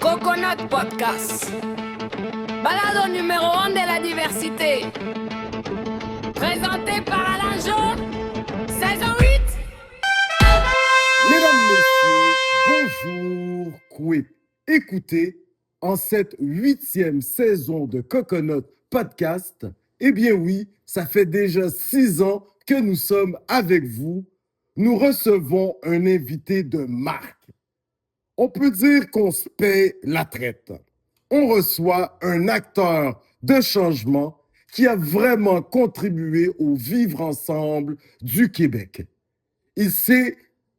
Coconut Podcast. Balado numéro 1 de la diversité. Présenté par Alain Jean. Saison 8. Mesdames, messieurs, bonjour, Koué. Écoutez, en cette 8e saison de Coconut Podcast, eh bien oui, ça fait déjà 6 ans que nous sommes avec vous. Nous recevons un invité de marque. On peut dire qu'on se paie la traite. On reçoit un acteur de changement qui a vraiment contribué au vivre ensemble du Québec. Il s'est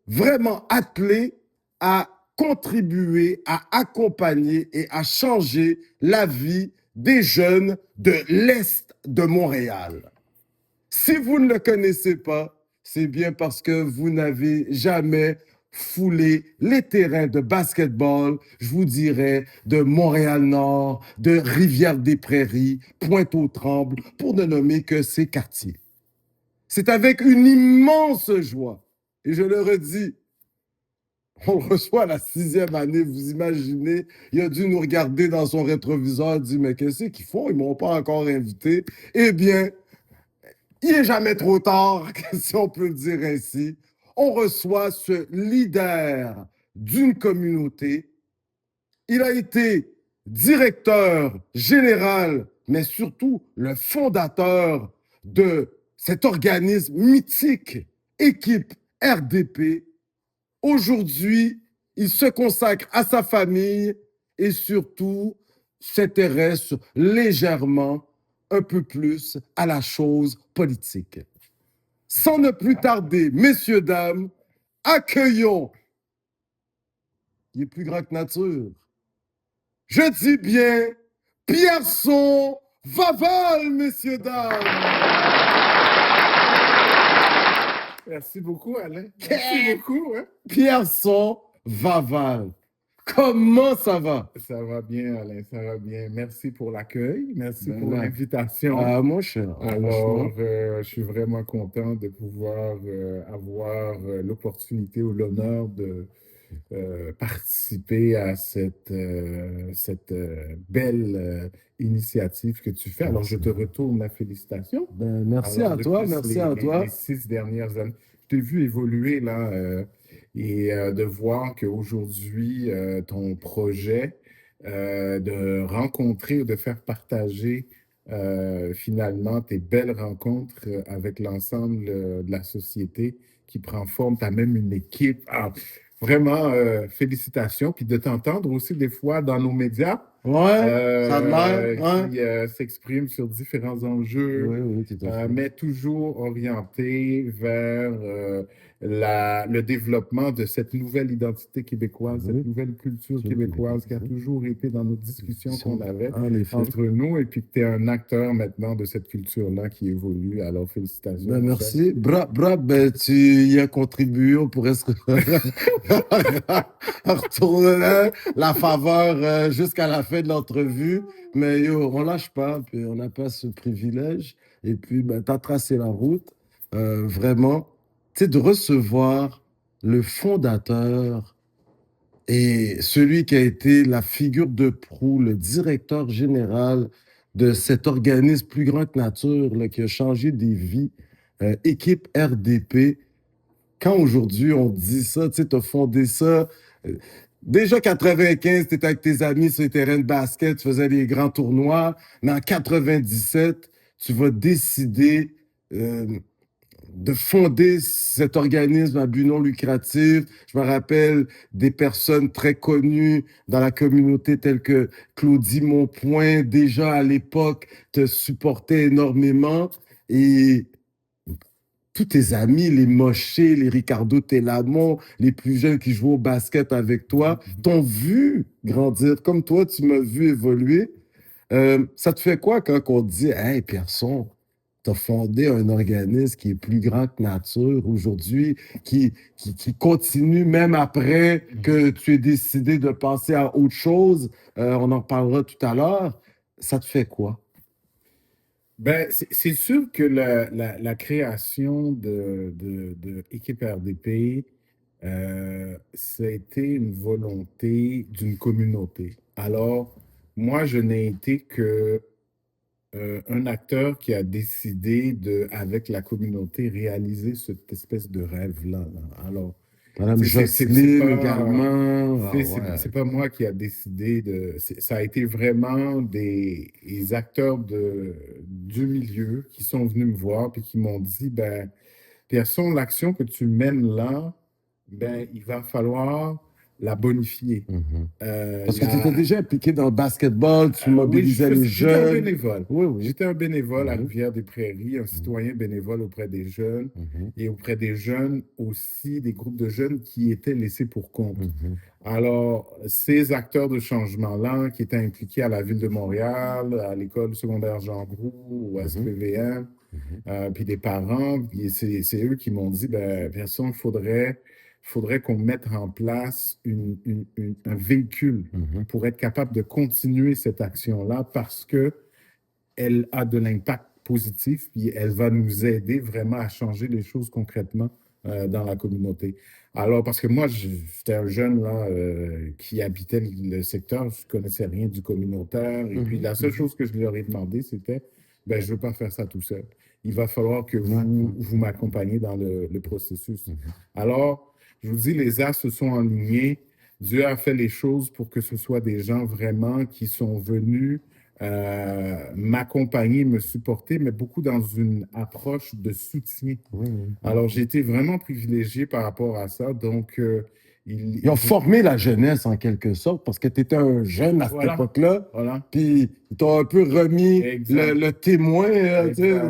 vraiment attelé à contribuer, à accompagner et à changer la vie des jeunes de l'Est de Montréal. Si vous ne le connaissez pas, c'est bien parce que vous n'avez jamais foulé les terrains de basketball, je vous dirais, de Montréal-Nord, de Rivière-des-Prairies, Pointe-aux-Trembles, pour ne nommer que ces quartiers. C'est avec une immense joie, et je le redis, on le reçoit à la 6e année, vous imaginez, il a dû nous regarder dans son rétroviseur et dire « Mais qu'est-ce qu'ils font? Ils ne m'ont pas encore invité. » Eh bien, il n'est jamais trop tard, si on peut le dire ainsi. On reçoit ce leader d'une communauté. Il a été directeur général, mais surtout le fondateur de cet organisme mythique, Équipe RDP. Aujourd'hui, il se consacre à sa famille et surtout s'intéresse légèrement un peu plus à la chose politique. Sans ne plus tarder, messieurs, dames, accueillons, il est plus grand que nature, je dis bien, Pierson Vaval, messieurs, dames. Merci beaucoup, Alain. Merci beaucoup. Hein? Pierson Vaval. Comment ça va? Ça va bien, Alain, ça va bien. Merci pour l'accueil, merci Ben pour là. l'invitation. Ah, mon cher. Alors, je suis vraiment content de pouvoir avoir l'opportunité ou l'honneur de participer à cette belle initiative que tu fais. Alors, je te retourne la félicitation. Ben, merci Alors, à toi, depuis merci à toi. Les 6 dernières années, je t'ai vu évoluer là et de voir qu'aujourd'hui, ton projet de rencontrer, de faire partager finalement tes belles rencontres avec l'ensemble de la société qui prend forme. Tu as même une équipe. Ah, vraiment, félicitations. Puis de t'entendre aussi des fois dans nos médias. Ouais, ça a l'air, ouais. Qui s'exprime sur différents enjeux, Oui, tout à fait. mais toujours orienté vers le développement de cette nouvelle identité québécoise, Oui. cette nouvelle culture québécoise qui a toujours été dans nos discussions qu'on avait En effet. entre nous, et puis que tu es un acteur maintenant de cette culture-là qui évolue. Alors, félicitations. Ben, merci. Ben, tu y as contribué. On pourrait se retourner la faveur jusqu'à la fin de l'entrevue. Mais yo, on lâche pas, puis on n'a pas ce privilège. Et puis, ben, tu as tracé la route. Vraiment, tu sais, de recevoir le fondateur et celui qui a été la figure de proue, le directeur général de cet organisme plus grand que nature, là, qui a changé des vies, Équipe RDP. Quand aujourd'hui on dit ça, tu sais, t'as fondé ça, déjà 95, tu étais avec tes amis sur les terrains de basket, tu faisais des grands tournois, mais en 97, tu vas décider de fonder cet organisme à but non lucratif. Je me rappelle des personnes très connues dans la communauté telles que Claudie Monpoint, déjà à l'époque, te supportaient énormément. Et tous tes amis, les Moché, les Ricardo Telamon, les plus jeunes qui jouent au basket avec toi, t'ont vu grandir. Comme toi, tu m'as vu évoluer. Ça te fait quoi quand on te dit « Hey, Pierson, tu as fondé un organisme qui est plus grand que nature aujourd'hui, qui continue même après que tu aies décidé de passer à autre chose. On en parlera tout à l'heure. Ça te fait quoi? » Ben, c'est sûr que la création de Équipe RDP C'était une volonté d'une communauté. Alors, moi, je n'ai été que un acteur qui a décidé de, avec la communauté, réaliser cette espèce de rêve-là, là. Alors, Madame c'est Jocelyne pas, également. Ah c'est ouais. pas moi qui a décidé de. Ça a été vraiment des acteurs du milieu qui sont venus me voir et qui m'ont dit, ben, Pierson, l'action que tu mènes là, ben, il va falloir la bonifier. Mhm. Euh, Parce que tu étais la, déjà impliqué dans le basketball, tu oui, mobilisais les j'étais un jeunes. bénévole. Oui, oui. J'étais un bénévole à Mhm, Rivière-des-Prairies, un mhm, citoyen bénévole auprès des jeunes mhm, et auprès des jeunes aussi, des groupes de jeunes qui étaient laissés pour compte. mhm, Alors, ces acteurs de changement-là qui étaient impliqués à la Ville de Montréal, à l'école secondaire Jean Groux, au mhm, SPVM, mhm, puis des parents, puis c'est eux qui m'ont dit, ben, personne, faudrait qu'on mette en place un véhicule mhm. pour être capable de continuer cette action-là parce que elle a de l'impact positif, puis elle va nous aider vraiment à changer les choses concrètement dans la communauté. Alors, parce que moi, j'étais un jeune là, qui habitait le secteur, je ne connaissais rien du communautaire, et puis Mhm, la seule mhm. chose que je leur ai demandé, c'était, ben, je ne veux pas faire ça tout seul. Il va falloir que Ouais, ouais. vous m'accompagniez dans le processus. Mhm. Alors, je vous dis, les as se sont alignés. Dieu a fait les choses pour que ce soit des gens vraiment qui sont venus m'accompagner, me supporter, mais beaucoup dans une approche de soutien. Oui, oui, oui. Alors, j'ai été vraiment privilégié par rapport à ça. Donc, Ils ont formé la jeunesse en quelque sorte parce que tu étais un jeune à cette voilà, époque-là, voilà. puis ils t'ont un peu remis Exact, le témoin, tu sais,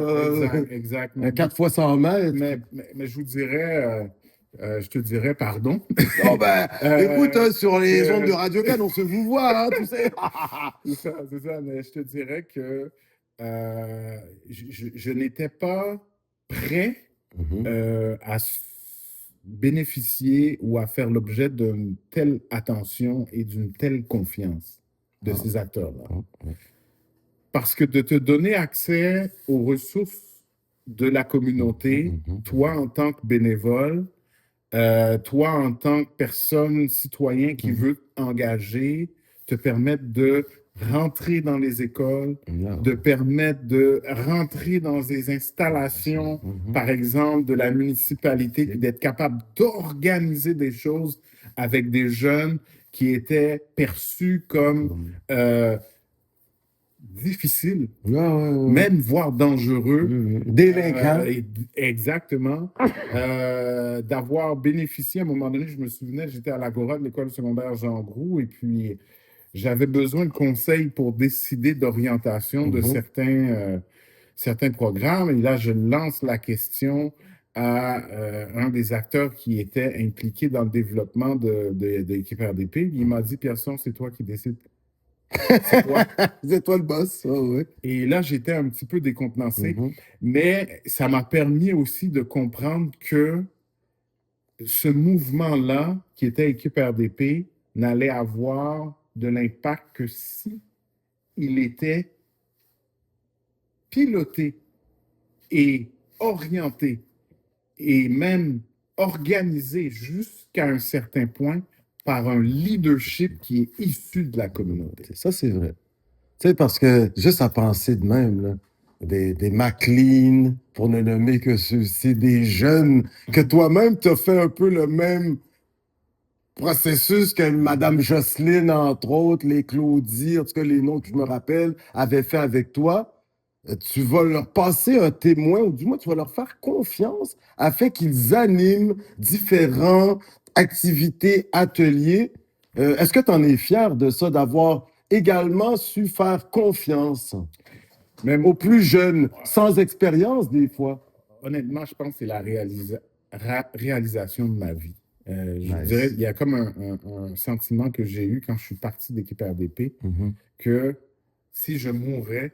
exact. un 4 fois 100 mètres. Mais je vous dirais, je te dirais pardon. Non, ben, écoute, Euh, hein, sur les ondes de que, Radio Cannes, on se vous voit, hein, tu sais. c'est ça, mais je te dirais que je n'étais pas prêt Mhm. bénéficier ou à faire l'objet d'une telle attention et d'une telle confiance de Ah, ces acteurs-là. ah, ah. Parce que de te donner accès aux ressources de la Mhm, communauté, mhm, toi en tant que bénévole, toi en tant que personne citoyen qui mhm, veut engager, te permettre de rentrer dans les écoles, mhm. Ah, de permettre de rentrer dans des installations, mhm. par exemple, de la municipalité, puis d'être capable d'organiser des choses avec des jeunes qui étaient perçus comme euh, difficiles, Ah, ouais, ouais, même voire dangereux. ouais. Délinquant. Exactement. D'avoir bénéficié à un moment donné, je me souvenais, j'étais à l'Agora de l'école secondaire Jean Groux et puis j'avais besoin de conseils pour décider d'orientation de Mhm. certains programmes. Et là, je lance la question à un des acteurs qui était impliqué dans le développement de l'équipe RDP. Il m'a dit, Pierson, c'est toi qui décides. C'est toi. C'est toi le boss. Ah, ouais. Et là, j'étais un petit peu décontenancé, Mhm. mais ça m'a permis aussi de comprendre que ce mouvement-là, qui était équipe RDP, n'allait avoir de l'impact que si il était piloté et orienté et même organisé jusqu'à un certain point par un leadership qui est issu de la communauté. Ça, c'est vrai. Tu sais, parce que juste à penser de même, là, des McLean, pour ne nommer que ceux-ci, des jeunes, que toi-même, tu as fait un peu le même processus que Madame Jocelyne, entre autres, les Claudie, en tout cas les noms que je me rappelle, avaient fait avec toi. Tu vas leur passer un témoin, ou du moins tu vas leur faire confiance afin qu'ils animent différentes activités, ateliers. Est-ce que tu en es fier de ça, d'avoir également su faire confiance Même, aux plus jeunes, sans expérience des fois? honnêtement, je pense que c'est la réalisation de ma vie. Je dirais, Nice. il y a comme un sentiment que j'ai eu quand je suis parti d'équipe RDP, Mhm. que si je mourais,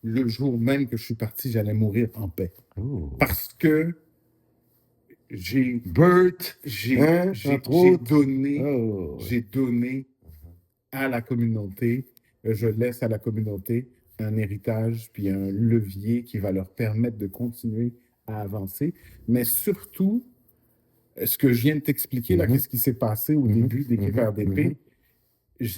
le jour même que je suis parti, j'allais mourir en paix. Oh. Parce que j'ai Bert, hein, entre autres. Oh, ouais. j'ai donné à la communauté, je laisse à la communauté un héritage, puis un levier qui va leur permettre de continuer à avancer. Mais surtout, ce que je viens de t'expliquer, là, Mhm. qu'est-ce qui s'est passé au Mhm. début d'équipe Mhm. RDP,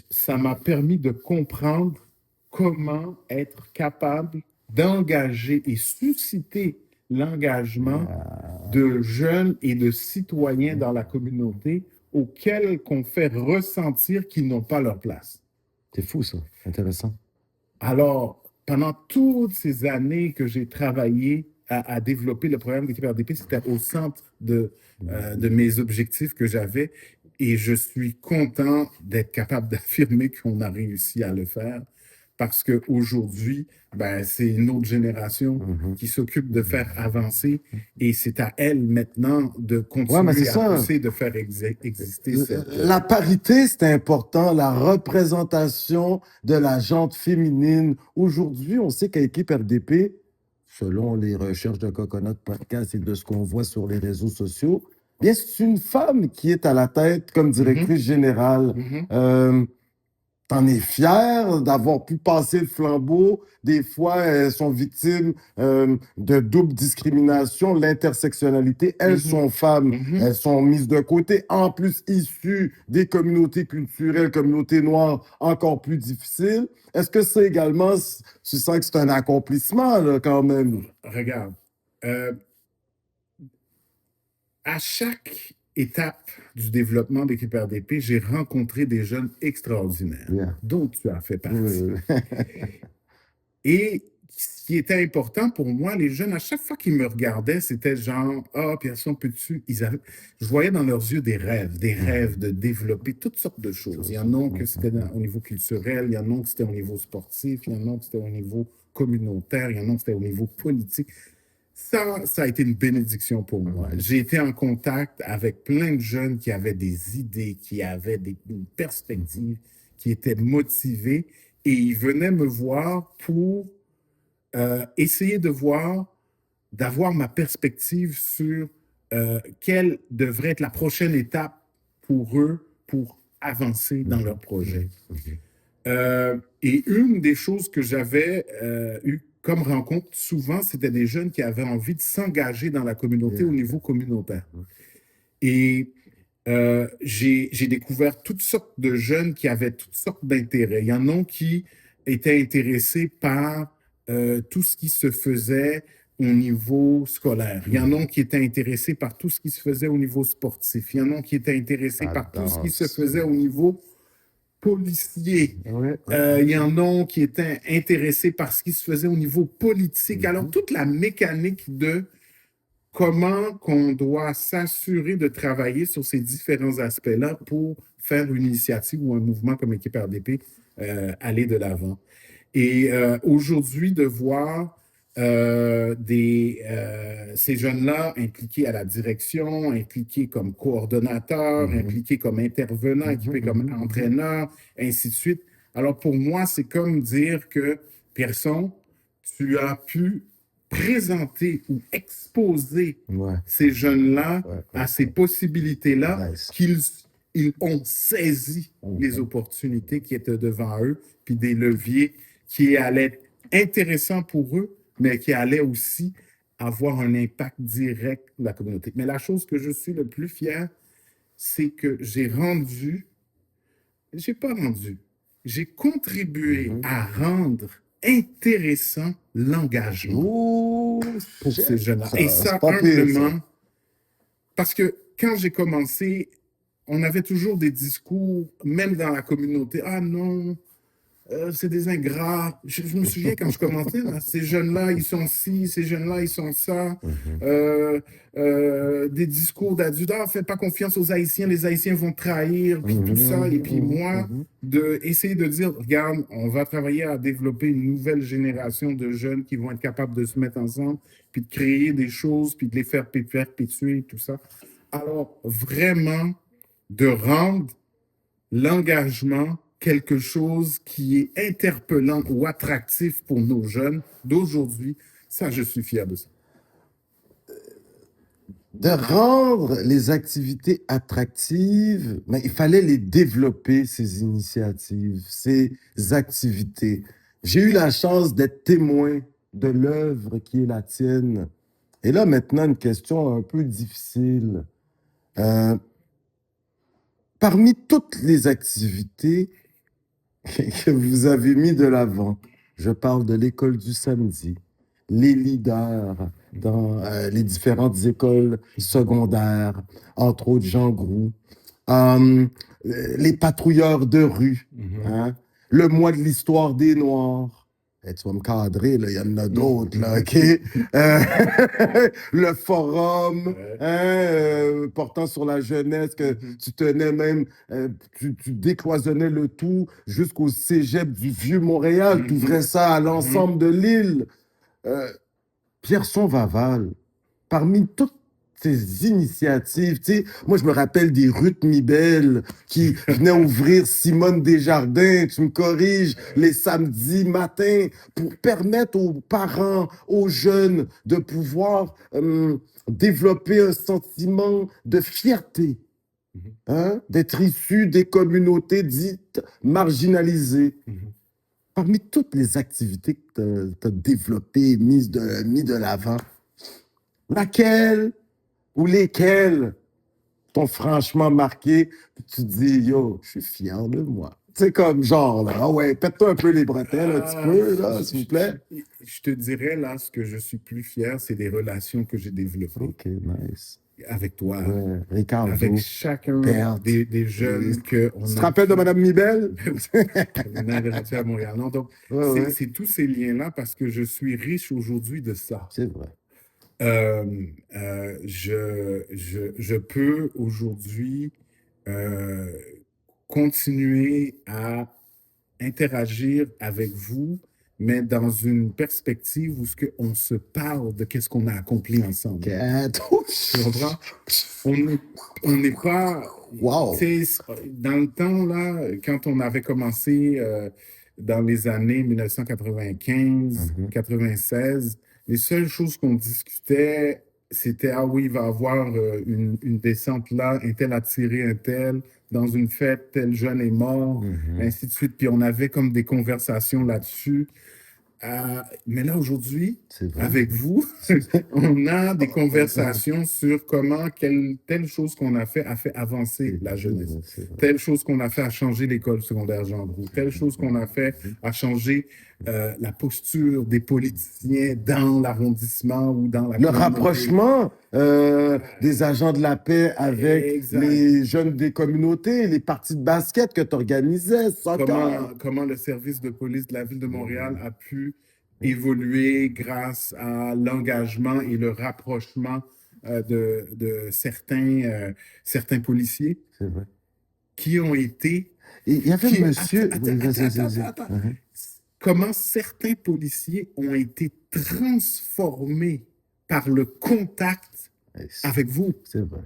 ça m'a permis de comprendre comment être capable d'engager et susciter l'engagement de jeunes et de citoyens dans la communauté auxquels qu'on fait ressentir qu'ils n'ont pas leur place. C'est fou, ça. Intéressant. Alors, pendant toutes ces années que j'ai travaillé à développer le programme d'équipe RDP, c'était au centre de mes objectifs que j'avais et je suis content d'être capable d'affirmer qu'on a réussi à le faire parce qu'aujourd'hui, ben, c'est une autre génération Mhm. qui s'occupe de faire avancer et c'est à elle maintenant de Ouais, mais continuer c'est à ça. pousser, de faire exister cette... La parité, c'est important. La représentation de la gente féminine. Aujourd'hui, on sait qu'à Équipe RDP, selon les recherches de Coconut Podcast et de ce qu'on voit sur les réseaux sociaux, bien, c'est une femme qui est à la tête comme directrice générale. Mhm. T'en es fier d'avoir pu passer le flambeau. Des fois, elles sont victimes de double discrimination, l'intersectionnalité. Elles Mhm. sont femmes, Mhm. elles sont mises de côté, en plus issues des communautés culturelles, communautés noires, encore plus difficiles. Est-ce que c'est également, tu sens que c'est un accomplissement là, quand même? Regarde, à chaque étape du développement d'équipe RDP, j'ai rencontré des jeunes extraordinaires, Yeah. dont tu as fait partie. Oui. Et ce qui était important pour moi, les jeunes, à chaque fois qu'ils me regardaient, c'était genre, ah, Pierson, peux-tu... Je voyais dans leurs yeux des rêves de développer toutes sortes de choses. Il y en a que c'était au niveau culturel, il y en a que c'était au niveau sportif, il y en a que c'était au niveau communautaire, il y en a que c'était au niveau politique. Ça a été une bénédiction pour moi. J'ai été en contact avec plein de jeunes qui avaient des idées, qui avaient une perspective, qui étaient motivés et ils venaient me voir pour essayer d'avoir ma perspective sur quelle devrait être la prochaine étape pour eux pour avancer dans leur projet. Et une des choses que j'avais eu comme rencontre, souvent, c'était des jeunes qui avaient envie de s'engager dans la communauté au niveau communautaire. Et j'ai découvert toutes sortes de jeunes qui avaient toutes sortes d'intérêts. Il y en a qui étaient intéressés par tout ce qui se faisait au niveau scolaire. Il y en a qui étaient intéressés par tout ce qui se faisait au niveau sportif. Il y en a qui étaient intéressés par tout ce qui se faisait au niveau policier. Il y en a qui étaient intéressés par ce qui se faisait au niveau politique. Alors, toute la mécanique de comment qu'on doit s'assurer de travailler sur ces différents aspects-là pour faire une initiative ou un mouvement comme Équipe RDP aller de l'avant. Et aujourd'hui, de voir ces jeunes-là impliqués à la direction, impliqués comme coordonnateurs, impliqués comme intervenants, équipés comme entraîneurs, ainsi de suite. Alors pour moi, c'est comme dire que, Pierson, tu as pu présenter ou exposer ces jeunes-là à ces possibilités-là qu'ils ont saisi les opportunités qui étaient devant eux, puis des leviers qui allaient être intéressants pour eux, mais qui allaient aussi avoir un impact direct sur la communauté. Mais la chose que je suis le plus fier, c'est que j'ai contribué à rendre intéressant l'engagement pour ces jeunes-là. Et ça, humblement, parce que quand j'ai commencé, on avait toujours des discours, même dans la communauté, « Ah non, c'est des ingrats. » Je me souviens quand je commençais, là, ces jeunes-là, ils sont ci, ces jeunes-là, ils sont ça. Des discours d'adultes, « Ah, faites pas confiance aux Haïtiens, les Haïtiens vont trahir, puis tout ça. » Et puis moi, essayer de dire, regarde, on va travailler à développer une nouvelle génération de jeunes qui vont être capables de se mettre ensemble, puis de créer des choses, puis de les faire perpétuer, tout ça. Alors, vraiment, de rendre l'engagement quelque chose qui est interpellant ou attractif pour nos jeunes d'aujourd'hui, ça, je suis fier de ça. De rendre les activités attractives, mais il fallait les développer, ces initiatives, ces activités. J'ai eu la chance d'être témoin de l'œuvre qui est la tienne. Et là, maintenant, une question un peu difficile. Euh, Parmi toutes les activités que vous avez mis de l'avant, je parle de l'école du samedi, les leaders dans les différentes écoles secondaires, entre autres Jean Groux, euh, les patrouilleurs de rue, hein, le mois de l'histoire des Noirs. Eh, tu vas me cadrer, là, il y en a d'autres, là, OK? Le forum, Ouais. portant sur la jeunesse, que tu tenais même, tu décloisonnais le tout jusqu'au cégep du Vieux-Montréal, tu ouvrais ça à l'ensemble de l'île. Pierson Vaval, parmi toutes ces initiatives, tu sais, moi je me rappelle des Ruth Mibel qui venaient ouvrir Simone Desjardins, tu me corriges, les samedis matins pour permettre aux parents, aux jeunes de pouvoir développer un sentiment de fierté, hein, d'être issus des communautés dites marginalisées. Parmi toutes les activités que tu as développées, mis de l'avant, laquelle ou lesquelles t'ont franchement marqué, puis tu te dis, yo, je suis fier de moi. C'est comme genre, là, ah ouais, pète-toi un peu les bretelles un petit peu, là, s'il vous plaît. Je te dirais, là, ce que je suis plus fier, c'est des relations que j'ai développées OK, nice. avec toi, Ouais, Ricardo, avec chacun Berthe. des jeunes qu'on Tu te rappelles de Mme Mibel? On a grandi à Montréal. Non, donc, Ouais, ouais. c'est tous ces liens-là parce que je suis riche aujourd'hui de ça. C'est vrai. Je peux aujourd'hui continuer à interagir avec vous, mais dans une perspective où on se parle de qu'est-ce qu'on a accompli ensemble. Tu comprends? On n'est pas... Wow. Tu sais, dans le temps, là, quand on avait commencé dans les années 1995, 96, les seules choses qu'on discutait, c'était, ah oui, il va y avoir une descente là, un tel a tiré un tel, dans une fête, tel jeune est mort, ainsi de suite. Puis on avait comme des conversations là-dessus. Mais là, aujourd'hui, C'est vrai. avec vous, on a des conversations sur comment telle chose qu'on a fait avancer la jeunesse. C'est vrai. Telle chose qu'on a fait a changé l'école secondaire Jean Groux. Telle chose qu'on a fait a changé la posture des politiciens dans l'arrondissement ou dans la Le communauté. rapprochement des agents de la paix avec Exact. les jeunes des communautés, les parties de basket que tu organisais, soccer. Comment le service de police de la ville de Montréal a pu évoluer grâce à l'engagement et le rapprochement de certains policiers C'est vrai. qui ont été... Et il y avait qui- monsieur... Attends, Oui, vas-y, attends, vas-y. attends, attends. Comment certains policiers ont été transformés par le contact avec vous. C'est vrai.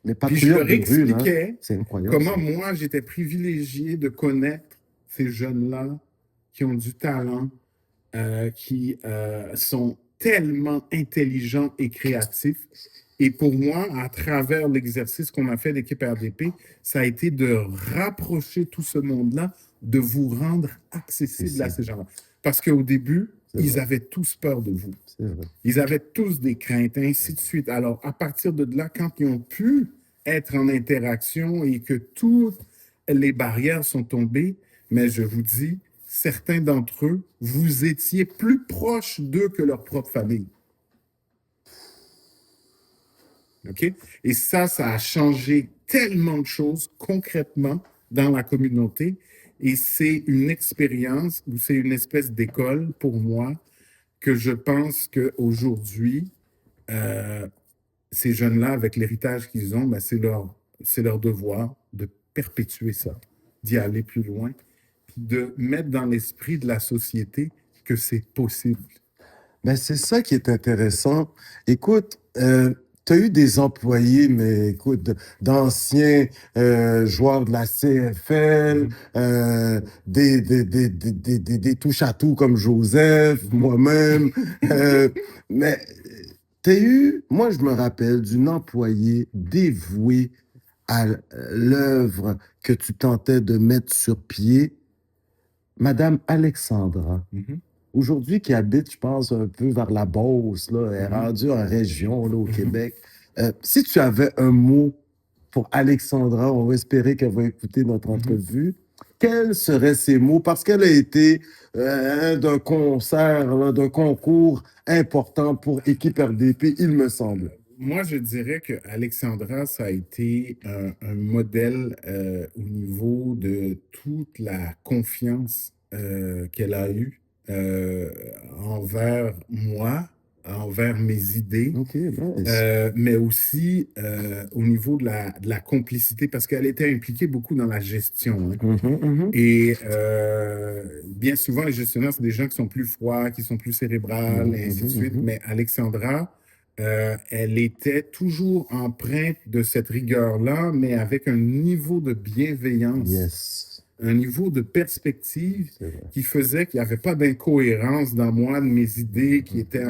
Les Puis je patrouilleurs leur de rue, là, expliquais c'est incroyable. comment ça. moi, j'étais privilégié de connaître ces jeunes-là qui ont du talent, qui sont tellement intelligents et créatifs. Et pour moi, à travers l'exercice qu'on a fait d'équipe RDP, ça a été de rapprocher tout ce monde-là, de vous rendre accessible à ces gens-là. Parce qu'au début, C'est ils vrai. avaient tous peur de vous. C'est vrai. Ils avaient tous des craintes, ainsi de suite. Alors, à partir de là, quand ils ont pu être en interaction et que toutes les barrières sont tombées, mais je vous dis, certains d'entre eux, vous étiez plus proches d'eux que leur propre famille. OK? Et ça a changé tellement de choses concrètement dans la communauté. Et c'est une expérience ou c'est une espèce d'école pour moi que je pense qu'aujourd'hui, ces jeunes-là, avec l'héritage qu'ils ont, ben, c'est leur devoir de perpétuer ça, d'y aller plus loin, puis de mettre dans l'esprit de la société que c'est possible. Ben, c'est ça qui est intéressant. Écoute, tu as eu des employés, mais écoute, d'anciens joueurs de la CFL, des touche-à-tout comme Joseph, moi-même. Mais tu as eu, moi je me rappelle d'une employée dévouée à l'œuvre que tu tentais de mettre sur pied, Madame Alexandra. Aujourd'hui, qui habite, je pense, un peu vers la Beauce, là, elle est rendue en région, là, au Québec. Si tu avais un mot pour Alexandra, on va espérer qu'elle va écouter notre entrevue, quels seraient ces mots? Parce qu'elle a été d'un concert, là, d'un concours important pour Équipe RDP, il me semble. Moi, je dirais que Alexandra, ça a été un modèle au niveau de toute la confiance qu'elle a eue envers moi, envers mes idées, OK, nice. mais aussi au niveau de la complicité, parce qu'elle était impliquée beaucoup dans la gestion. Hein. Et bien souvent, les gestionnaires, c'est des gens qui sont plus froids, qui sont plus cérébrales, et ainsi de suite. Mais Alexandra, elle était toujours empreinte de cette rigueur-là, mais avec un niveau de bienveillance, Yes. un niveau de perspective C'est vrai. qui faisait qu'il n'y avait pas d'incohérence dans moi, de mes idées, qui était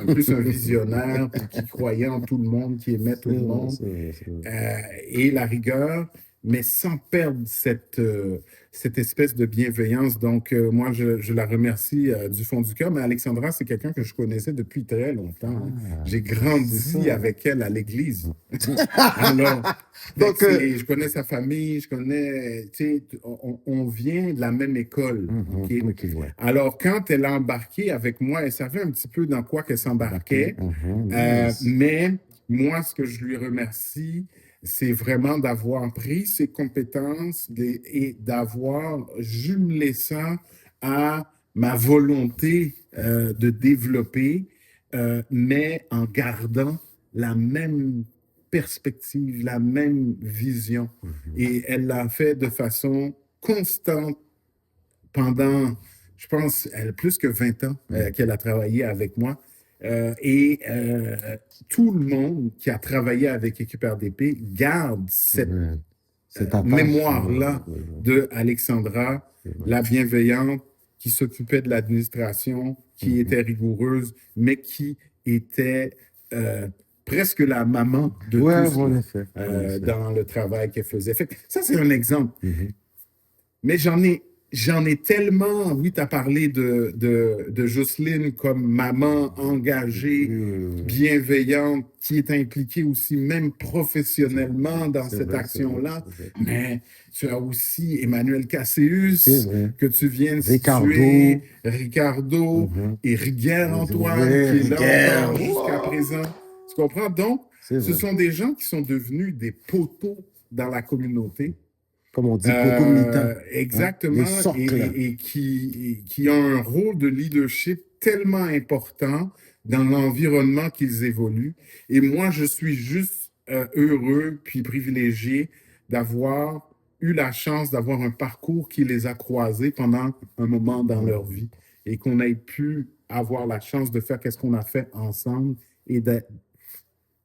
plus un visionnaire, puis qui croyait en tout le monde, qui aimait tout le monde. C'est vrai, c'est vrai. Et la rigueur, mais sans perdre cette espèce de bienveillance. Donc, moi, je la remercie du fond du cœur. Mais Alexandra, c'est quelqu'un que je connaissais depuis très longtemps. Hein. J'ai c'est grandi ça. avec elle à l'église. Alors, Donc, je connais sa famille, je connais, tu sais, on vient de la même école. OK? OK, ouais. Alors, quand elle a embarqué avec moi, elle savait un petit peu dans quoi qu'elle s'embarquait. Nice. Mais moi, ce que je lui remercie, c'est vraiment d'avoir pris ses compétences et d'avoir jumelé ça à ma volonté de développer, mais en gardant la même perspective, la même vision. Et elle l'a fait de façon constante pendant, je pense, plus que 20 ans qu'elle a travaillé avec moi. Tout le monde qui a travaillé avec Équipe RDP garde cette mémoire-là de Alexandra, la bienveillante, qui s'occupait de l'administration, qui était rigoureuse, mais qui était presque la maman de tous en effet. dans le travail qu'elle faisait. Fait que ça, c'est un exemple. Mais j'en ai tellement, oui, tu as parlé de Jocelyne comme maman engagée, bienveillante, qui est impliquée aussi même professionnellement dans cette action-là. Mais tu as aussi Emmanuel Casséus, que tu viens de situer, Ricardo et Riguère-Antoine, qui est là encore jusqu'à présent. Tu comprends? Donc, ce sont des gens qui sont devenus des poteaux dans la communauté. Comme on dit, poteaux militants. Exactement. Hein? Et qui ont un rôle de leadership tellement important dans l'environnement qu'ils évoluent. Et moi, je suis juste heureux puis privilégié d'avoir eu la chance d'avoir un parcours qui les a croisés pendant un moment dans leur vie et qu'on ait pu avoir la chance de faire qu'est-ce qu'on a fait ensemble et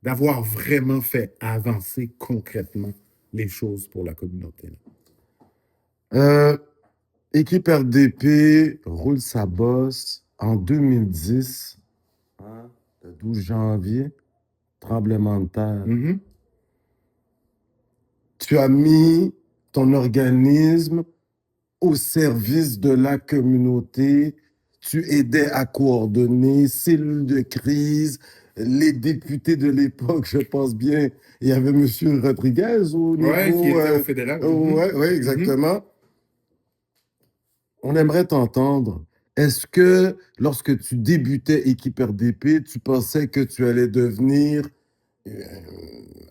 d'avoir vraiment fait avancer concrètement les choses pour la communauté. Équipe RDP roule sa bosse en 2010, le 12 janvier, tremblement de terre. Tu as mis ton organisme au service de la communauté. Tu aidais à coordonner, cellules de crise, les députés de l'époque, je pense bien, il y avait M. Rodriguez au niveau... Oui, qui était au fédéral. Oui, exactement. On aimerait t'entendre. Est-ce que lorsque tu débutais Équipe RDP, tu pensais que tu allais devenir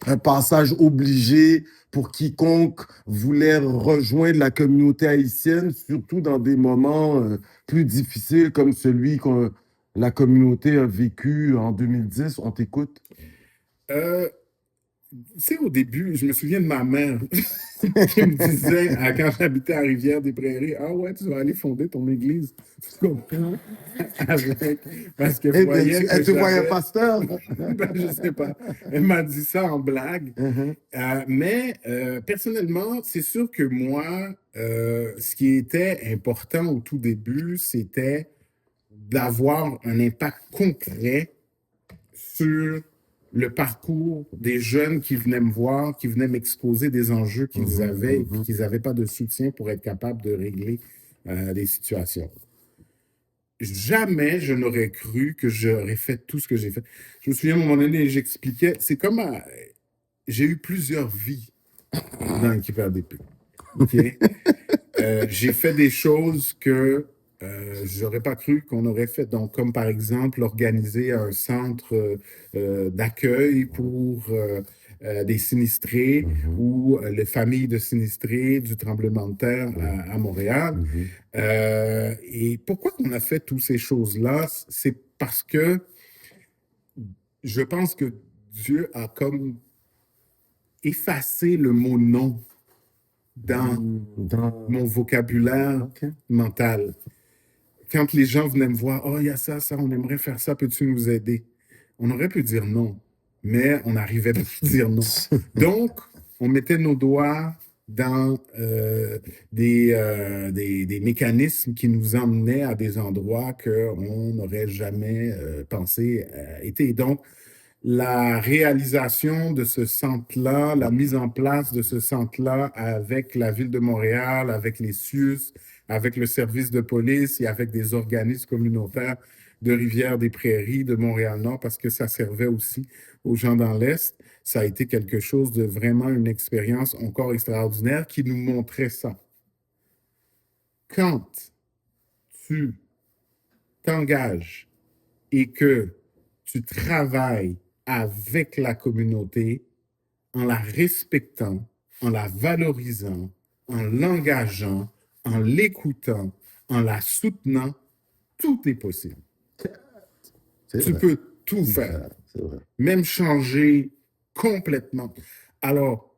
un passage obligé pour quiconque voulait rejoindre la communauté haïtienne, surtout dans des moments plus difficiles comme celui que la communauté a vécu en 2010? On t'écoute. C'est au début, je me souviens de ma mère qui me disait, quand j'habitais à Rivière-des-Prairies, « Ah ouais, tu vas aller fonder ton église. » Tu comprends? Parce que voyait que tu voyais pasteur? Ben, je sais pas. Elle m'a dit ça en blague. Mais personnellement, c'est sûr que moi, ce qui était important au tout début, c'était d'avoir un impact concret sur le parcours des jeunes qui venaient me voir, qui venaient m'exposer des enjeux qu'ils avaient et qu'ils n'avaient pas de soutien pour être capables de régler des situations. jamais je n'aurais cru que j'aurais fait tout ce que j'ai fait. Je me souviens, à un moment donné, j'expliquais, c'est comme j'ai eu plusieurs vies dans l'équipe RDP. OK? J'ai fait des choses que je n'aurais pas cru qu'on aurait fait. Donc, comme par exemple, organiser un centre d'accueil pour des sinistrés ou les familles de sinistrés du tremblement de terre à Montréal. Et pourquoi on a fait toutes ces choses-là? C'est parce que je pense que Dieu a comme effacé le mot non dans mon vocabulaire mental. Quand les gens venaient me voir, oh, il y a ça, on aimerait faire ça, peux-tu nous aider? On aurait pu dire non, mais on n'arrivait pas à dire non. Donc, on mettait nos doigts dans des mécanismes qui nous emmenaient à des endroits qu'on n'aurait jamais pensé être. Donc, la réalisation de ce centre-là, la mise en place de ce centre-là avec la Ville de Montréal, avec les CIUS, avec le service de police et avec des organismes communautaires de Rivière-des-Prairies, de Montréal-Nord, parce que ça servait aussi aux gens dans l'Est. Ça a été quelque chose de vraiment une expérience encore extraordinaire qui nous montrait ça. Quand tu t'engages et que tu travailles avec la communauté en la respectant, en la valorisant, en l'engageant, en l'écoutant, en la soutenant, tout est possible. Tu peux tout faire, même changer complètement. Alors,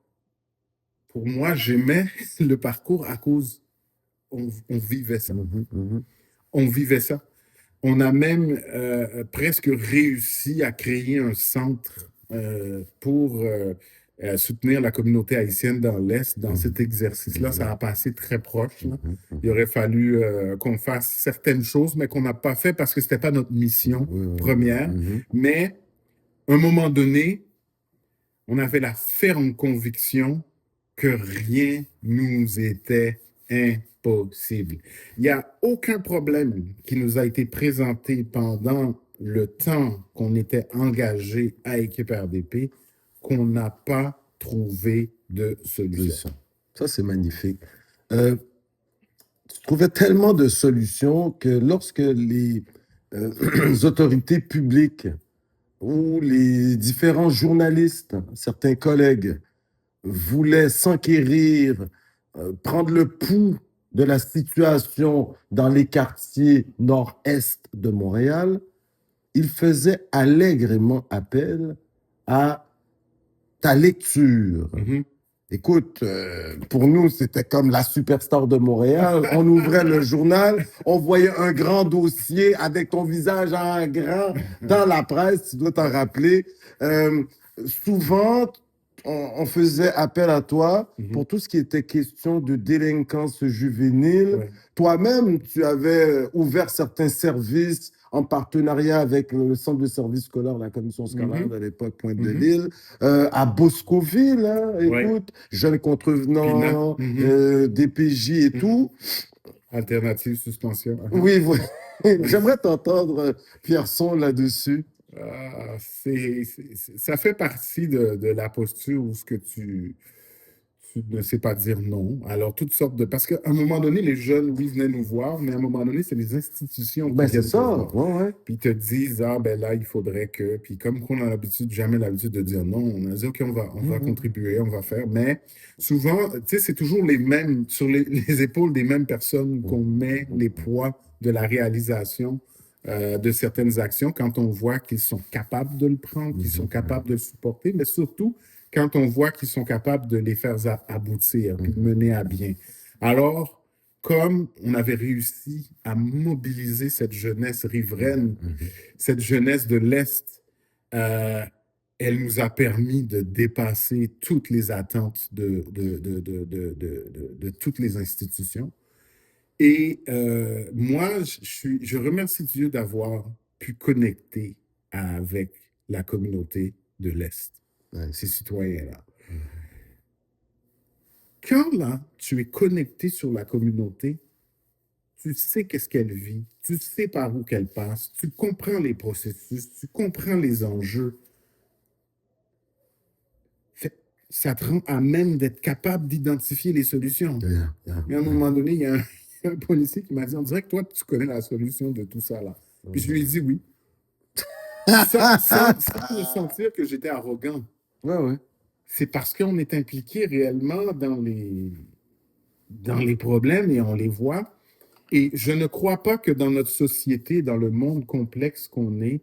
pour moi, j'aimais le parcours à cause on vivait ça. On vivait ça. On a même presque réussi à créer un centre pour soutenir la communauté haïtienne dans l'Est. Dans cet exercice-là, ça a passé très proche. Là. Il aurait fallu qu'on fasse certaines choses, mais qu'on n'a pas fait parce que ce n'était pas notre mission première. Mais à un moment donné, on avait la ferme conviction que rien nous était impossible. Il n'y a aucun problème qui nous a été présenté pendant le temps qu'on était engagé à Équipe RDP qu'on n'a pas trouvé de solution. Ça, c'est magnifique. Tu trouvais tellement de solutions que lorsque les autorités publiques ou les différents journalistes, certains collègues, voulaient s'enquérir, prendre le pouls de la situation dans les quartiers nord-est de Montréal, ils faisaient allègrement appel à ta lecture. Écoute, pour nous, c'était comme la superstar de Montréal. On ouvrait le journal, on voyait un grand dossier avec ton visage en grand dans la presse, tu dois t'en rappeler. Souvent, on faisait appel à toi pour tout ce qui était question de délinquance juvénile. Toi-même, tu avais ouvert certains services en partenariat avec le centre de services scolaires, la commission scolaire de l'époque, Pointe-de-l'Île, à Boscoville, hein, écoute, jeunes contrevenants, DPJ et tout. Alternative suspension. Oui, j'aimerais t'entendre, Pierson, là-dessus. Ça fait partie de la posture où ce que tu ne sais pas dire non. Alors, toutes sortes de... Parce qu'à un moment donné, les jeunes, oui, venaient nous voir, mais à un moment donné, c'est les institutions qui c'est ça, Puis ils te disent, ah, ben là, il faudrait que... Puis comme on a jamais l'habitude de dire non, on a dit, OK, on va contribuer, on va faire. Mais souvent, tu sais, c'est toujours les mêmes, sur les épaules des mêmes personnes qu'on met les poids de la réalisation de certaines actions quand on voit qu'ils sont capables de le prendre, qu'ils sont capables de le supporter, mais surtout quand on voit qu'ils sont capables de les faire aboutir, puis de mener à bien. Alors, comme on avait réussi à mobiliser cette jeunesse riveraine, cette jeunesse de l'Est, elle nous a permis de dépasser toutes les attentes de toutes les institutions. Et moi, je remercie Dieu d'avoir pu connecter avec la communauté de l'Est, ces citoyens-là. Quand là, tu es connecté sur la communauté, tu sais qu'est-ce qu'elle vit, tu sais par où qu'elle passe, tu comprends les processus, tu comprends les enjeux. Ça te rend à même d'être capable d'identifier les solutions. Et à un moment donné, il y a un policier qui m'a dit, on dirait que toi, tu connais la solution de tout ça là. Puis je lui ai dit oui. Sans me sentir que j'étais arrogant. Ouais. C'est parce qu'on est impliqué réellement dans les problèmes et on les voit. Et je ne crois pas que dans notre société, dans le monde complexe qu'on est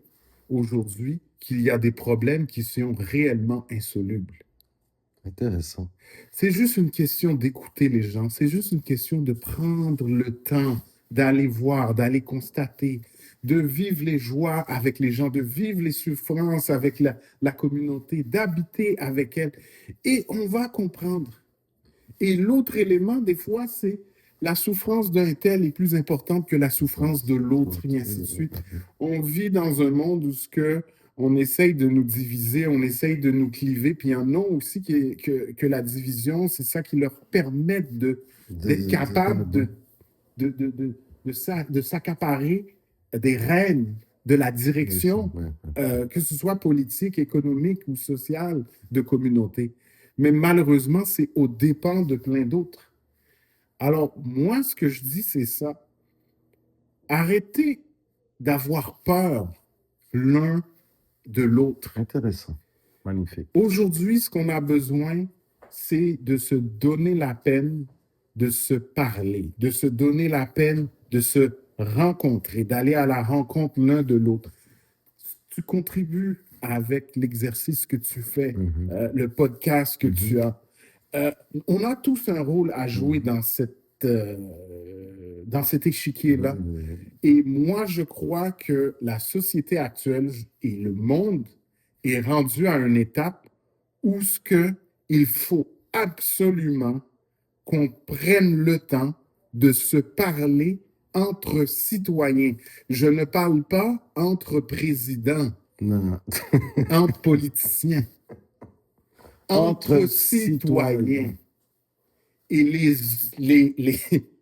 aujourd'hui, qu'il y a des problèmes qui sont réellement insolubles. Intéressant. C'est juste une question d'écouter les gens. C'est juste une question de prendre le temps d'aller voir, d'aller constater, de vivre les joies avec les gens, de vivre les souffrances avec la communauté, d'habiter avec elle. Et on va comprendre. Et l'autre élément, des fois, c'est la souffrance d'un tel est plus importante que la souffrance de l'autre, et ainsi de suite. On vit dans un monde où on essaye de nous diviser, on essaye de nous cliver, puis il y en a aussi que la division, c'est ça qui leur permet d'être capables de s'accaparer des rênes de la direction, que ce soit politique, économique ou sociale de communauté. Mais malheureusement, c'est aux dépens de plein d'autres. Alors, moi, ce que je dis, c'est ça. Arrêtez d'avoir peur l'un de l'autre. Intéressant. Magnifique. Aujourd'hui, ce qu'on a besoin, c'est de se donner la peine de se parler, de se donner la peine de se rencontrer, d'aller à la rencontre l'un de l'autre. Tu contribues avec l'exercice que tu fais, le podcast que tu as. On a tous un rôle à jouer dans cet échiquier-là. Et moi, je crois que la société actuelle et le monde est rendu à une étape où il faut absolument qu'on prenne le temps de se parler entre citoyens. Je ne parle pas entre présidents, Non. entre politiciens, entre citoyens. Et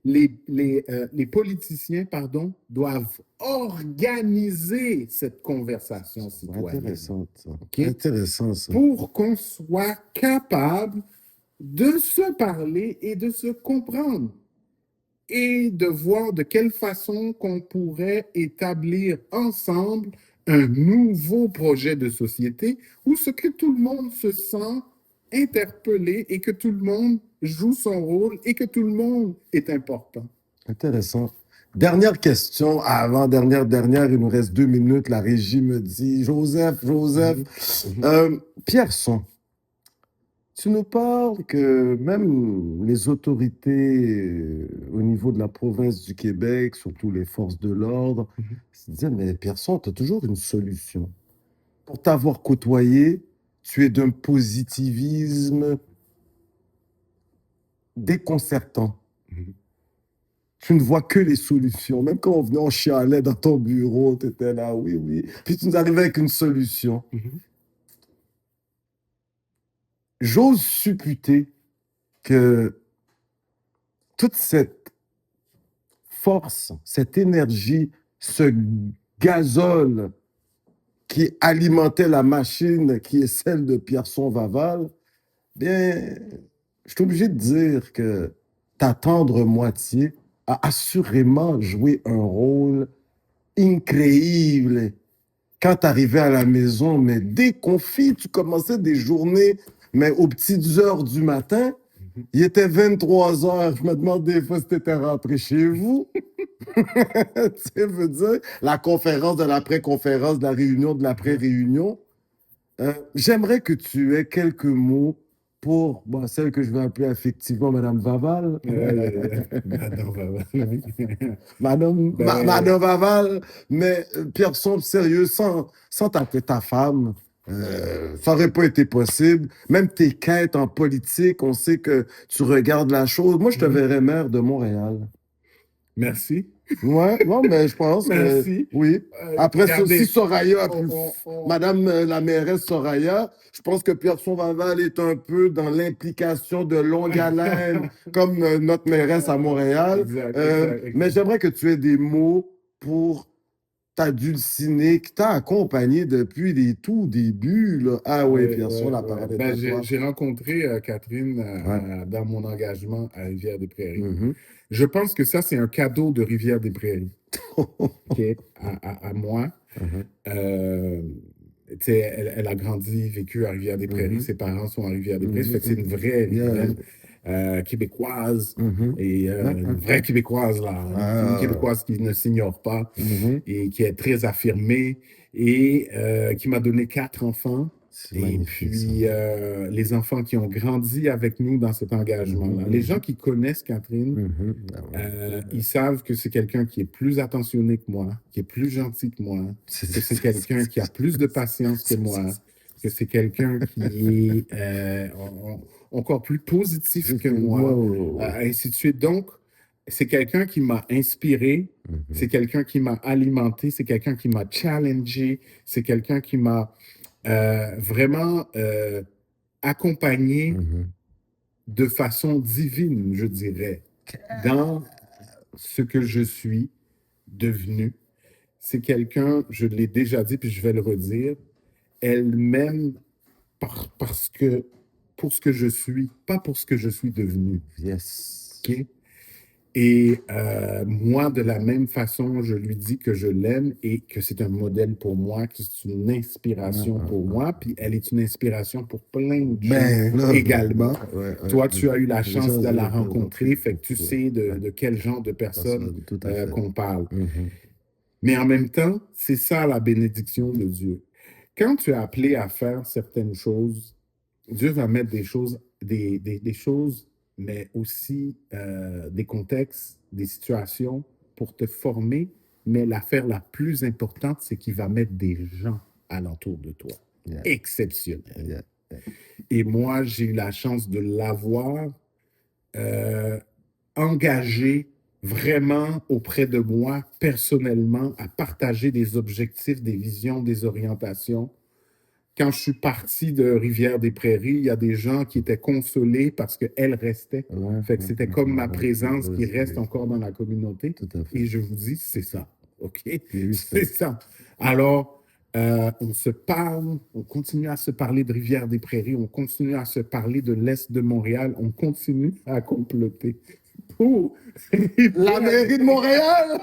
les politiciens, doivent organiser cette conversation citoyenne. Intéressant, ça. Okay? Intéressant, ça. Pour qu'on soit capable de se parler et de se comprendre et de voir de quelle façon qu'on pourrait établir ensemble un nouveau projet de société où ce que tout le monde se sent interpellé et que tout le monde joue son rôle et que tout le monde est important. Intéressant. Dernière question, avant-dernière, il nous reste 2 minutes. La régie me dit, Joseph, Pierson, tu nous parles que même les autorités au niveau de la province du Québec, surtout les forces de l'ordre, se disaient, mais Pierson, tu as toujours une solution. Pour t'avoir côtoyé, tu es d'un positivisme déconcertant. Tu ne vois que les solutions. Même quand on venait, on chialait dans ton bureau, tu étais là, oui. Puis tu nous arrivais avec une solution. J'ose supputer que toute cette force, cette énergie, ce gazole qui alimentait la machine qui est celle de Pierson Vaval, bien, je suis obligé de dire que ta tendre moitié a assurément joué un rôle incroyable quand tu arrivais à la maison, mais déconfit, tu commençais des journées, mais aux petites heures du matin, il était 23 heures. Je me demande des fois si tu étais rentré chez vous. Tu veux dire, la conférence de l'après-conférence, de la réunion de l'après-réunion. J'aimerais que tu aies quelques mots pour celle que je vais appeler effectivement Madame Vaval. Madame Vaval. Madame Vaval, mais Pierson, sérieux, sans t'appeler ta femme, ça n'aurait pas été possible. Même tes quêtes en politique, on sait que tu regardes la chose. Moi, je te verrais maire de Montréal. Merci. Ouais, non, mais je pense que Merci. oui. Après, c'est Regardez, aussi Soraya, on- Madame la mairesse Soraya, je pense que Pierson Laval est un peu dans l'implication de longue haleine, comme notre mairesse à Montréal. Exact, Mais exact. j'aimerais que tu aies des mots pour ta dulcinée qui t'a accompagné depuis les tout débuts, là. Ah oui, Pierson, la parole est Ben, à toi. j'ai rencontré Catherine Ouais. dans mon engagement à Rivière-des-Prairies. Mhm. Je pense que ça, c'est un cadeau de Rivière-des-Prairies, OK, à moi. Mhm. Tu sais, elle a grandi, vécu à Rivière-des-Prairies. Mhm. Ses parents sont à Rivière-des-Prairies. Mhm. Fait que c'est une vraie Yeah. Rivieraine québécoise. Mhm. Et une vraie Québécoise, là. Une Ah. Québécoise qui ne s'ignore pas Mhm. et qui est très affirmée et qui m'a donné 4 enfants. C'est Et magnifique, puis, ça. les enfants qui ont grandi avec nous dans cet engagement-là. Mhm. Les gens qui connaissent Catherine, Mhm. Ah ouais. ils savent que c'est quelqu'un qui est plus attentionné que moi, qui est plus gentil que moi, que c'est quelqu'un qui a plus de patience que moi, que c'est quelqu'un qui est encore plus positif que moi, ainsi de suite. Donc, c'est quelqu'un qui m'a inspiré, c'est quelqu'un qui m'a alimenté, c'est quelqu'un qui m'a challengé, c'est quelqu'un qui m'a vraiment accompagné Mhm. de façon divine, je dirais, dans ce que je suis devenu. C'est quelqu'un, je l'ai déjà dit, puis je vais le redire, elle m'aime parce que, pour ce que je suis, pas pour ce que je suis devenu. Yes. OK? Et moi, de la même façon, je lui dis que je l'aime et que c'est un modèle pour moi, que c'est une inspiration pour moi, puis elle est une inspiration pour plein de gens Ben, là, également. ouais, Toi, tu as eu la Les chance gens, de la ouais, rencontrer, fait que tu ouais, sais ouais. de quel genre de personne Tout à fait. qu'on parle. Mhm. Mais en même temps, c'est ça la bénédiction de Dieu. Quand tu es appelé à faire certaines choses, Dieu va mettre des choses, des choses, mais aussi des contextes, des situations pour te former. Mais l'affaire la plus importante, c'est qu'il va mettre des gens alentour de toi, Yeah. exceptionnels. Yeah. Et moi, j'ai eu la chance de l'avoir engagé vraiment auprès de moi, personnellement, à partager des objectifs, des visions, des orientations. Quand je suis parti de Rivière-des-Prairies, il y a des gens qui étaient consolés parce qu'elle restait. Ouais, Fait que c'était comme ma présence qui ouais, reste encore dans la communauté. Tout à fait. Et je vous dis, c'est ça. OK? Oui, C'est ça. Alors, on se parle, on continue à se parler de Rivière-des-Prairies, on continue à se parler de l'Est de Montréal, on continue à comploter pour La mairie de Montréal!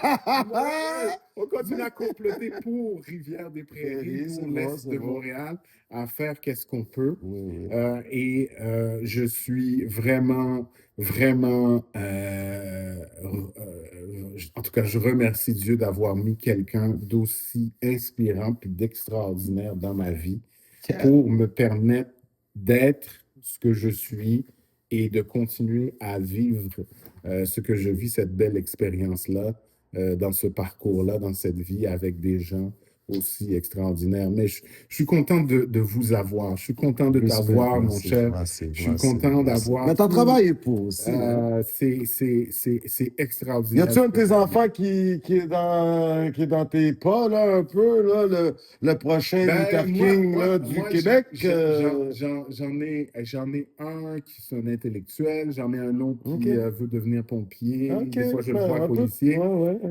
On continue à comploter pour Rivière-des-Prairies, pour l'Est de Montréal, à faire qu'est-ce qu'on peut. Oui. Je suis vraiment, vraiment, en tout cas, je remercie Dieu d'avoir mis quelqu'un d'aussi inspirant puis d'extraordinaire dans ma vie pour me permettre d'être ce que je suis et de continuer à vivre ce que je vis, cette belle expérience-là, dans ce parcours-là, dans cette vie avec des gens aussi extraordinaires. Mais je suis content de vous avoir. Je suis content de t'avoir, mon cher. Je suis content d'avoir. Mais t'as travaillé pour aussi. C'est Y extraordinaire. a-tu un de tes enfants qui est dans tes pas, là, un peu, là, le prochain Luther King là, du Québec? J'en ai un qui est un intellectuel, j'en ai un autre qui veut devenir pompier. Des fois, je le vois policier.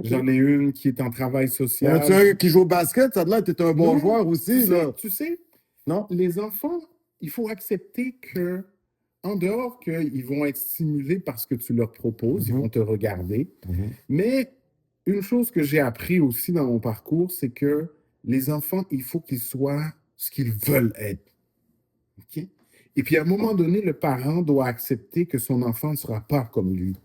J'en ai une qui est en travail social. Y a-tu un qui joue au basket? Ça a l'air que t'es un bon joueur aussi, là. Tu sais, non? Les enfants, il faut accepter que, en dehors qu'ils vont être stimulés par ce que tu leur proposes, ils vont te regarder. Mais une chose que j'ai appris aussi dans mon parcours, c'est que les enfants, il faut qu'ils soient ce qu'ils veulent être. OK? Et puis, à un moment donné, le parent doit accepter que son enfant ne sera pas comme lui.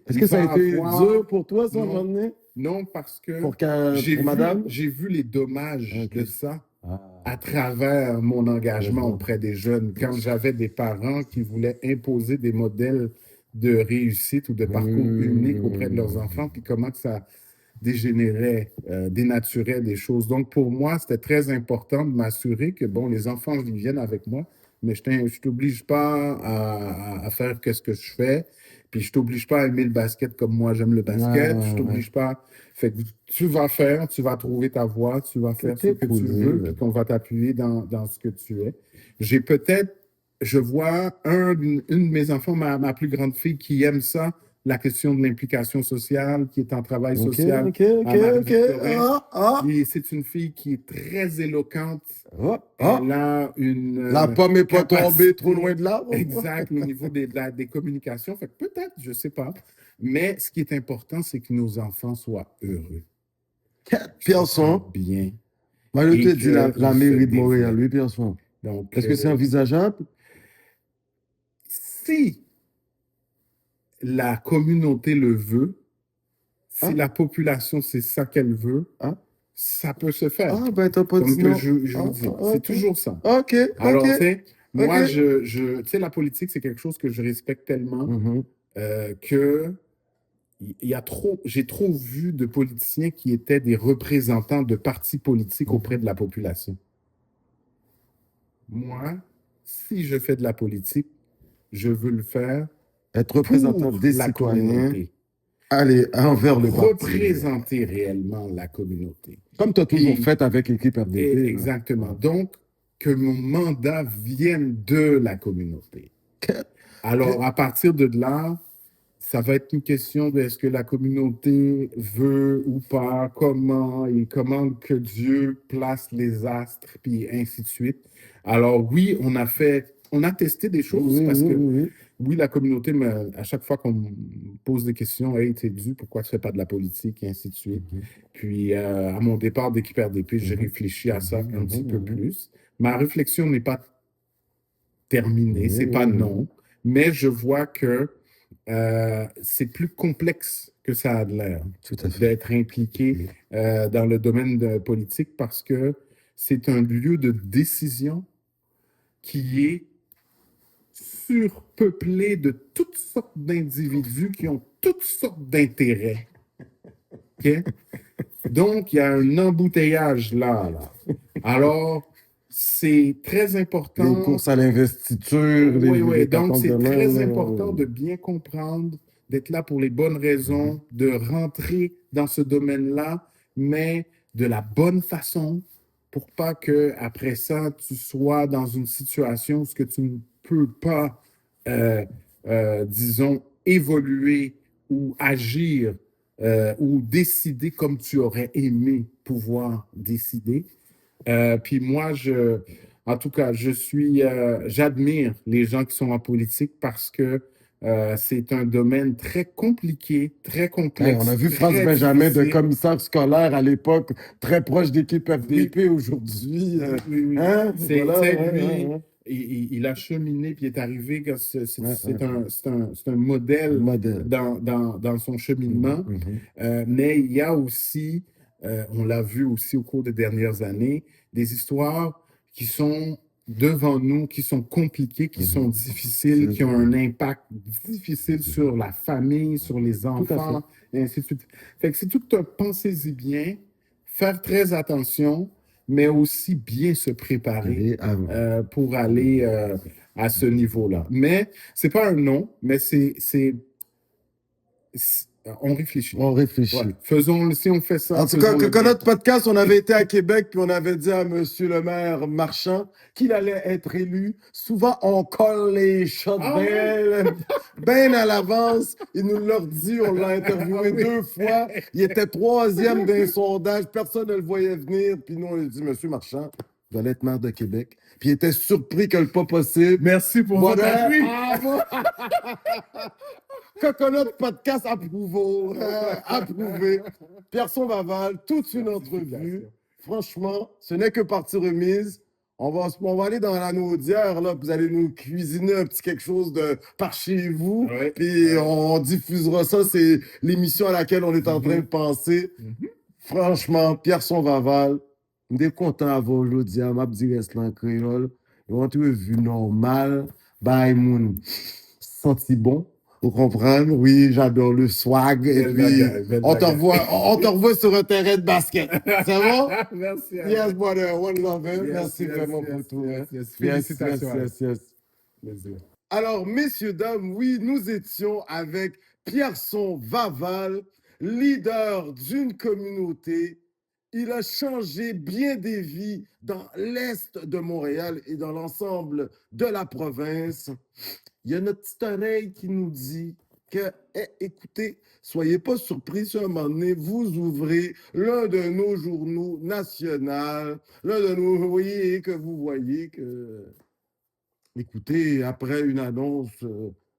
Est-ce que ça a été dur pour toi, ça, à un moment donné? Non, parce que j'ai vu les dommages de ça à travers mon engagement auprès des jeunes. Quand j'avais des parents qui voulaient imposer des modèles de réussite ou de parcours unique auprès de leurs enfants, puis comment que ça dégénérait, dénaturait des choses. Donc, pour moi, c'était très important de m'assurer que, bon, les enfants, ils viennent avec moi, mais je ne t'oblige pas à faire ce que je fais. Puis je t'oblige pas à aimer le basket comme moi j'aime le basket. Je t'oblige pas. Fait que tu vas faire, tu vas trouver ta voie, tu vas faire ce que tu veux, puis qu'on va t'appuyer dans ce que tu es. Je vois une de mes enfants, ma plus grande fille, qui aime ça, la question de l'implication sociale, qui est en travail social à Marie-Victorin. Et c'est une fille qui est très éloquente. Elle a une La pomme n'est pas tombée trop loin de l'arbre. Exact, au niveau des communications. Fait que peut-être, je ne sais pas. Mais ce qui est important, c'est que nos enfants soient heureux. Pierson. Bien. Moi, je te dis la mairie de Montréal, oui, Pierson. Est-ce que c'est envisageable? Si la communauté le veut, si la population, c'est ça qu'elle veut, ça peut se faire. Ah, ben, t'as pas dit non. C'est toujours ça. OK. Alors, tu sais, moi, tu sais, la politique, c'est quelque chose que je respecte tellement que j'ai trop vu de politiciens qui étaient des représentants de partis politiques auprès de la population. Moi, si je fais de la politique, je veux le faire être représentant des citoyens, aller envers le parti. Représenter réellement la communauté. Comme tu as toujours fait avec l'équipe RDP. Exactement. Donc, que mon mandat vienne de la communauté. Alors, à partir de là, ça va être une question de est-ce que la communauté veut ou pas, comment que Dieu place les astres, puis ainsi de suite. Alors oui, on a testé des choses parce que oui, la communauté, à chaque fois qu'on me pose des questions, « Hey, t'es dû, pourquoi tu fais pas de la politique? » et ainsi de suite. Puis à mon départ d'équipe RDP, j'ai réfléchi à ça un petit peu plus. Ma réflexion n'est pas terminée, c'est pas non, mais je vois que c'est plus complexe que ça a de l'air d'être impliqué dans le domaine politique parce que c'est un lieu de décision qui est surpeuplé de toutes sortes d'individus qui ont toutes sortes d'intérêts. Okay? Donc, il y a un embouteillage là. Alors, c'est très important. Les courses à l'investiture. Oui. Donc, c'est très important de bien comprendre, d'être là pour les bonnes raisons, de rentrer dans ce domaine-là, mais de la bonne façon pour pas que après ça, tu sois dans une situation où ce que tu ne peux pas, disons, évoluer ou agir ou décider comme tu aurais aimé pouvoir décider. Puis moi, en tout cas, j'admire les gens qui sont en politique parce que c'est un domaine très compliqué, très complexe. On a vu France Benjamin de commissaire scolaire à l'époque, très proche d'équipe FDP aujourd'hui. Il a cheminé puis est arrivé. C'est un modèle dans son cheminement. Mais il y a aussi, on l'a vu aussi au cours des dernières années, des histoires qui sont devant nous, qui sont compliquées, qui sont difficiles, qui ont un impact difficile sur la famille, sur les enfants, et ainsi de suite. Fait que c'est tout un pensez-y bien, faire très attention, mais aussi bien se préparer pour aller à ce niveau-là. Mais c'est pas un non, mais on réfléchit. On réfléchit. Ouais. Si on fait ça. En tout cas, quand notre podcast, on avait été à Québec, puis on avait dit à monsieur le maire Marchand qu'il allait être élu. Souvent, on colle les shots bien à l'avance. Il nous l'a dit, on l'a interviewé 2 fois. Il était 3e d'un sondage. Personne ne le voyait venir. Puis nous, on lui a dit, monsieur Marchand, vous allez être maire de Québec. Puis il était surpris que le pas possible. Merci pour votre appui. Coconut Podcast approuvé. Pierson Vaval, toute une entrevue. Franchement, ce n'est que partie remise. On va aller dans la naudière, là. Vous allez nous cuisiner un petit quelque chose par chez vous. Puis on diffusera ça. C'est l'émission à laquelle on est en train de penser. Franchement, Pierson Vaval, je suis content d'avoir aujourd'hui à ma petite restaurant créole. Une entrevue normale. Bye, moun. Senti bon. Vous comprenez? Oui, j'adore le swag. Et puis, on te revoit sur un terrain de basket. C'est bon? Merci. Yes, brother. One love. Merci vraiment pour tout. Félicitations. Yes. Plaisir. Alors, messieurs, dames, oui, nous étions avec Pierson Vaval, leader d'une communauté. Il a changé bien des vies dans l'Est de Montréal et dans l'ensemble de la province. Il y a notre petite oreille qui nous dit que, écoutez, soyez pas surpris si à un moment donné, vous ouvrez l'un de nos journaux nationaux, l'un de nos, vous voyez, que vous voyez que, écoutez, après une annonce,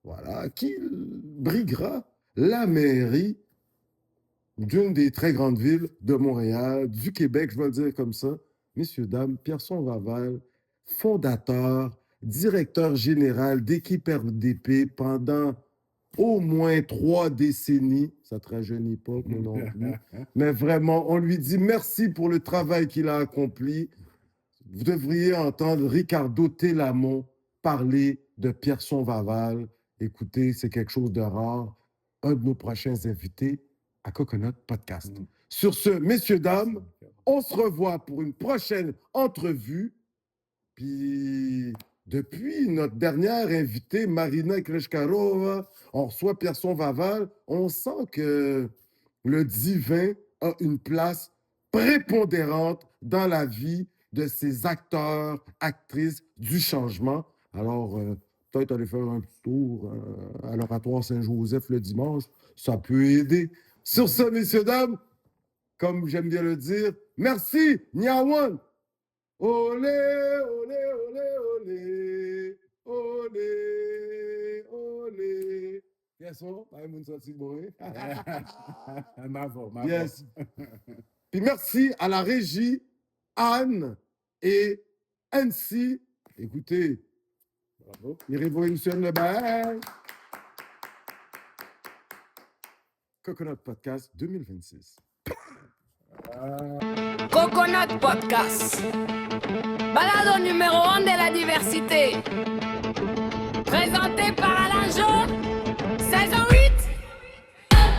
voilà, qui briguera la mairie d'une des très grandes villes de Montréal, du Québec, je vais le dire comme ça. Messieurs, dames, Pierson Vaval, fondateur, directeur général d'équipe RDP pendant au moins 3 décennies. Ça ne te rajeunit pas, mais non plus. Mais vraiment, on lui dit merci pour le travail qu'il a accompli. Vous devriez entendre Ricardo Telamon parler de Pierson Vaval. Écoutez, c'est quelque chose de rare. Un de nos prochains invités à Coconut Podcast. Sur ce, messieurs, dames, on se revoit pour une prochaine entrevue. Puis, depuis notre dernière invitée, Marina Kreshkarova, on reçoit Pierson Vaval. On sent que le divin a une place prépondérante dans la vie de ces acteurs, actrices du changement. Alors, peut-être aller faire un petit tour à l'Oratoire Saint-Joseph le dimanche, ça peut aider. Sur ce, messieurs, dames, comme j'aime bien le dire, merci, Nyawan! Olé, olé, olé, olé, olé, olé. Pierson, mon sorti boy. Yes. Puis merci à la régie, Anne et Annecy. Écoutez, bravo. Ils révolutionnent le bail. Coconut Podcast 2026. Coconut Podcast. Balado numéro 1 de la diversité. Présenté par Alain Jo.